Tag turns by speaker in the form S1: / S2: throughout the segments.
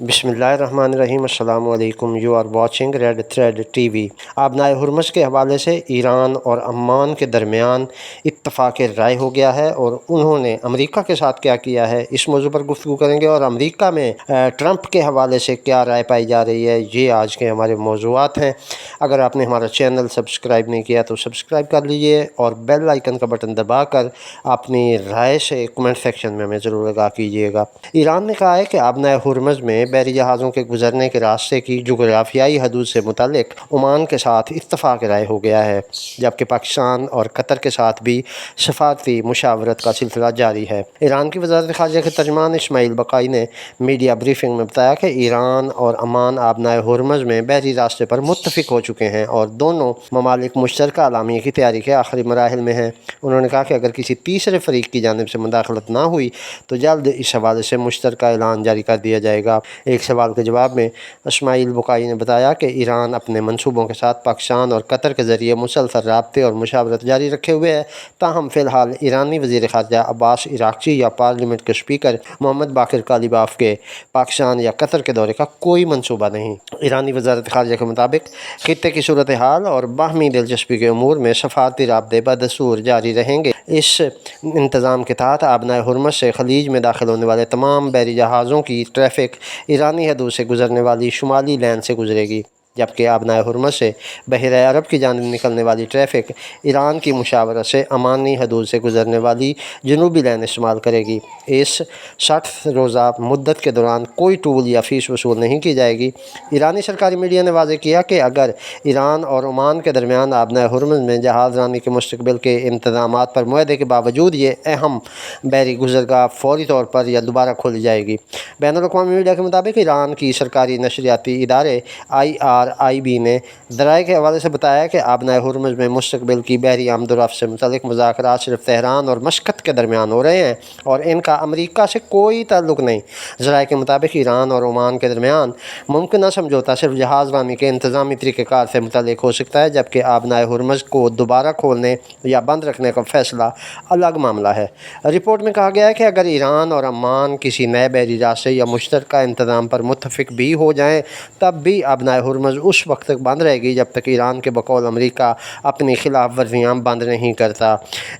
S1: बिस्मिल्लाहिर्रहमानिर्रहीम। अस्सलामु अलैकुम। You are watching Red Thread TV. आबनाए हुर्मुज़ के हवाले से ईरान और अम्मान के दरमियान इत्तफ़ाक़ राय हो गया है और उन्होंने अमेरिका के साथ क्या किया है, इस मौजू पर गुफ्तगू करेंगे। और अमेरिका में ट्रंप के हवाले से क्या राय पाई जा रही है, ये आज के हमारे मौज़ूआत हैं। अगर आपने हमारा चैनल सब्सक्राइब नहीं किया तो सब्सक्राइब कर लीजिए और बेल आइकन का बटन दबाकर अपनी राय से कमेंट सेक्शन में हमें ज़रूर आगाह कीजिएगा। ईरान ने कहा है कि आबनाए हुर्मुज़ में बहरी जहाज़ों के गुजरने के रास्ते की जोग्राफियाई हदूद से मुतालिक ओमान के साथ इत्तफ़ाक़ राय हो गया है, जबकि पाकिस्तान और कतर के साथ भी सफ़ारती मुशावरत का सिलसिला जारी है। ईरान की वज़ारत ख़ारिजा के तर्जुमान इस्माइल बक़ाई ने मीडिया ब्रीफिंग में बताया कि ईरान और अमान आबनाए हुर्मुज़ में बहरी रास्ते पर मुत्तफ़िक हो चुके हैं और दोनों ममालिक मुश्तरका अलामी की तैयारी के आखिरी मराहिल में हैं। उन्होंने कहा कि अगर किसी तीसरे फ़रीक की जानिब से मुदाखलत ना हुई तो जल्द इस हवाले से मुश्तरका ऐलान जारी कर दिया जाएगा। एक सवाल के जवाब में इस्माइल बक़ाई ने बताया कि ईरान अपने मंसूबों के साथ पाकिस्तान और कतर के ज़रिए मुसलसल राब्ते और मुशावरत जारी रखे हुए है। ताहम फ़िलहाल ईरानी वज़ीर ख़ारिजा अब्बास इराक़ची या पार्लियामेंट के स्पीकर मोहम्मद बाक़िर कालिबाफ के पाकिस्तान या कतर के दौरे का कोई मनसूबा नहीं। ईरानी वज़ारत ख़ारिजा के मुताबिक ख़ित्ते की सूरत हाल और बाहमी दिलचस्पी के अमूर में सफ़ारती राब्ते बदस्तूर जारी रहेंगे। इस इंतज़ाम के तहत आबनाए हुर्मुज़ से खलीज में दाखिल होने वाले तमाम बहरी जहाज़ों की ट्रैफ़िक ईरानी हदूद से गुजरने वाली शुमाली लैन से गुजरेगी, जबकि आबनाए हुर्मुज़ से बहरे अरब की जानिब निकलने वाली ट्रैफ़िक ईरान की मुशावरत से अमानी हदूद से गुजरने वाली जनूबी लैन इस्तेमाल करेगी। इस 60 रोज़ा मुद्दत के दौरान कोई टूल या फ़ीस वसूल नहीं की जाएगी। ईरानी सरकारी मीडिया ने वाज़ेह किया कि अगर ईरान और ओमान के दरमियान आबनाए हुर्मुज़ में जहाज़ रानी के मुस्तक़बिल के इंतज़ामात पर मुआहदे के बावजूद ये अहम बहरी गुज़रगाह फ़ौरी तौर पर या दोबारा खोली जाएगी। बैनुल-अक़वामी मीडिया के मुताबिक ईरान की सरकारी नशरियाती इदारे IRIB ने ज़राए के हवाले से बताया कि आबनाए हुर्मुज़ में मुस्तक़बिल की बहरी आमद-ओ-रफ़्त से मुतल्लिक़ मुज़ाकरात सिर्फ़ तेहरान और मशक़त के दरमियान हो रहे हैं और इनका अमरीका से कोई ताल्लुक़ नहीं। ज़राए के मुताबिक ईरान और ओमान के दरमियान मुमकिन समझौता सिर्फ़ जहाज़ रानी के इंतज़ामी तरीक़ेकार से मुतल्लिक़ हो सकता है, जबकि आबनाए हुर्मुज़ को दोबारा खोलने या बंद रखने का फ़ैसला अलग मामला है। रिपोर्ट में कहा गया है कि अगर ईरान और अम्मान किसी नए बहरी रास्ते या मुश्तरका इंतज़ाम पर मुत्तफ़िक भी हो जाएँ, तब भी आबनाए हुर्मुज़ उस वक्त तक बंद रहेगी जब तक ईरान के बकौल अमरीका अपनी खिलाफ वर्जियाँ बंद नहीं करता।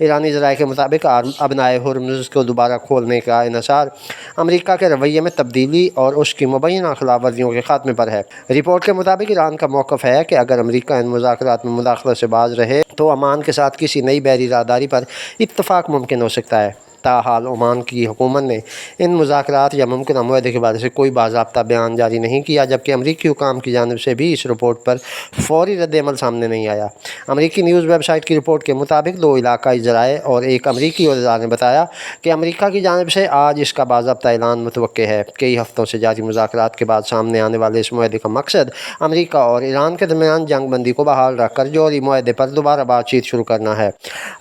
S1: ईरानी ज़राए के मुताबिक आबनाए हुर्मुज़ को दोबारा खोलने का इन्हिसार अमरीका के रवैये में तब्दीली और उसकी मुबैना खिलाफ वर्जियों के खात्मे पर है। रिपोर्ट के मुताबिक ईरान का मौक़िफ़ है कि अगर अमरीका इन मुज़ाकरात में मुदाख़लत से बाज रहे तो अमान के साथ किसी नई बहरी राहदारी पर इत्तफ़ाक़ मुमकिन हो सकता है। ताहाल ओमान की हुकूमत ने इन मुज़ाकरात या मुमकिन मुआहदे के बारे में कोई बाज़ाब्ता बयान जारी नहीं किया, जबकि अमरीकी हुकाम की जानिब से भी इस रिपोर्ट पर फ़ौरी रद्द-ए-अमल सामने नहीं आया। अमरीकी न्यूज़ वेबसाइट की रिपोर्ट के मुताबिक 2 इलाकाई ज़राए और एक अमरीकी ओहदेदार ने बताया कि अमरीका की जानिब से आज इसका बाज़ाब्ता ऐलान मुतवक्के है। कई हफ़्तों से जारी मुज़ाकरात के बाद सामने आने वाले इस मुआहदे का मकसद अमरीका और ईरान के दरमियान जंग बंदी को बहाल रखकर जौहरी मुआहदे पर दोबारा बातचीत शुरू करना है।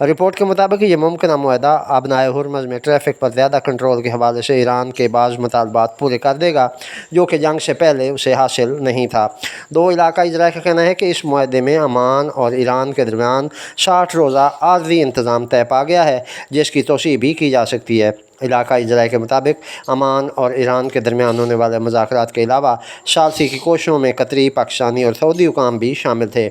S1: रिपोर्ट के मुताबिक ये मुमकिन मुआहदा आबनाए हुर्मुज़ में ट्रैफ़िक पर ज़्यादा कंट्रोल के हवाले से ईरान के बाज़ मुतालबात पूरे कर देगा, जो कि जंग से पहले उसे हासिल नहीं था। 2 इलाकाई ज़राए का कहना है कि इस मुआहदे में अमान और ईरान के दरमियान 60 रोज़ा आर्ज़ी इंतज़ाम तय पा गया है, जिसकी तोसी भी की जा सकती है। इलाकाई ज़राए के मुताबिक अमान और ईरान के दरमियान होने वाले मुज़ाकरात के अलावा सालसी की कोशिशों में कतरी, पाकिस्तानी और सऊदी हुकाम भी शामिल थे।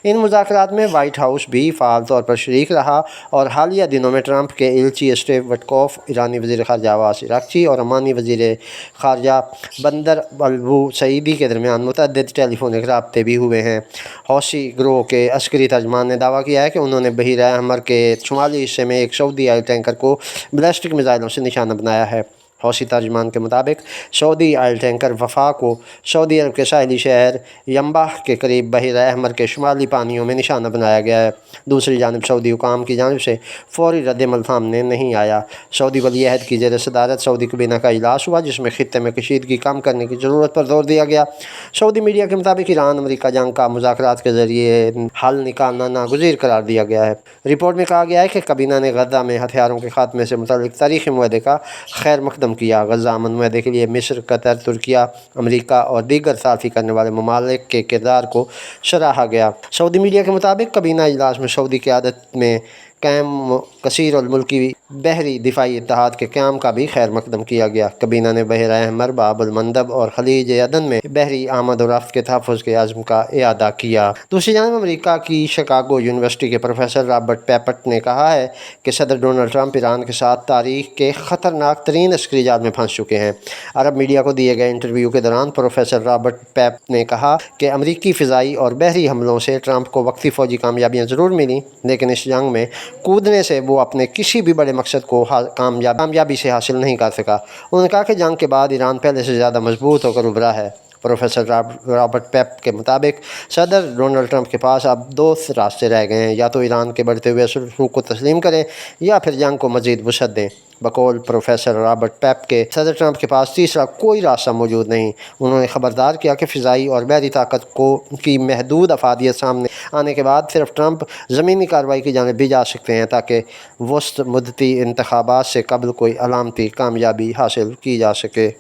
S1: इन मुज़ाकरात में वाइट हाउस भी फ़ाल तौर पर शरीक रहा और हालिया दिनों में ट्रंप के एलची स्टीव विटकॉफ़, ईरानी वज़ीर ख़ारिजा अब्बास इराक़ची और अमानी वज़ीर ख़ारिजा बंदर अबू सईदी के दरमियान मुतअद्दिद टेलीफोनिक राब्ते भी हुए हैं। हौसी गिरोह के अस्करी तर्जमान ने दावा किया है कि उन्होंने बहर अहमर के शुमाली हिस्से में एक सऊदी ऑयल टैंकर को बैलिस्टिक मिसाइलों से निशाना बनाया है। हौसी तर्जमान के मुताबिक सऊदी ऑयल टैंकर वफ़ा को सऊदी अरब के साहिली शहर यम्बाह के करीब बहर अहमर के शुमाली पानियों में निशाना बनाया गया है। दूसरी जानिब सऊदी हुकाम की जानिब से फ़ौरी रद्द-ए-अमल सामने नहीं आया। सऊदी वली-ए-अहद की ज़ेर सदारत सऊदी काबीना का इजलास हुआ, जिसमें खित्ते में कशीदगी कम करने की ज़रूरत पर जोर दिया गया। सऊदी मीडिया के मुताबिक ईरान अमरीका जंग का मुज़ाकरात के ज़रिए हल निकालना नागुज़ीर करार दिया गया है। रिपोर्ट में कहा गया है कि काबीना ने गज़ा में हथियारों के खात्मे से मुतल्लिक़ तारीख़ी मुआहदे का खैर मकदम किया। गज़ा अमन मुआहदे के लिए मिस्र, कतर, तुर्किया, अमरीका और दीगर साफ़ी करने वाले ममालिक के किरदार को सराहा गया। सऊदी मीडिया के मुताबिक काबीना इजलास में सऊदी क़यादत में कायम कसीर-उल-मुल्की بحری دفاعی اتحاد کے قیام کا بھی خیر مقدم کیا گیا۔ کابینہ نے بحیرہ احمر، باب المندب اور خلیج عدن میں بحری آمد و رفت کے تحفظ کے عزم کا اعادہ کیا۔ دوسری جانب امریکہ کی شکاگو یونیورسٹی کے پروفیسر رابرٹ پیپٹ نے کہا ہے کہ صدر ڈونلڈ ٹرمپ ایران کے ساتھ تاریخ کے خطرناک ترین عسکری جال میں پھنس چکے ہیں۔ عرب میڈیا کو دیے گئے انٹرویو کے دوران پروفیسر رابرٹ پیپٹ نے کہا کہ امریکی فضائی اور بحری حملوں سے ٹرمپ کو وقتی فوجی کامیابیاں ضرور ملیں، لیکن اس جنگ میں کودنے سے وہ اپنے کسی بھی بڑے مقصد کو کامیابی سے حاصل نہیں کر سکا۔ انہوں نے کہا کہ جنگ کے بعد ایران پہلے سے زیادہ مضبوط ہو کر ابھرا ہے۔ پروفیسر رابرٹ پیپ کے مطابق صدر ڈونلڈ ٹرمپ کے پاس اب دو راستے رہ گئے ہیں، یا تو ایران کے بڑھتے ہوئے اثر کو تسلیم کریں یا پھر جنگ کو مزید وسعت دیں۔ بقول پروفیسر رابرٹ پیپ کے صدر ٹرمپ کے پاس تیسرا کوئی راستہ موجود نہیں۔ انہوں نے خبردار کیا کہ فضائی اور بحری طاقت کی محدود افادیت سامنے آنے کے بعد صرف ٹرمپ زمینی کارروائی کی جانب بھی جا سکتے ہیں تاکہ وسط مدتی انتخابات سے قبل کوئی علامتی کامیابی حاصل کی جا سکے۔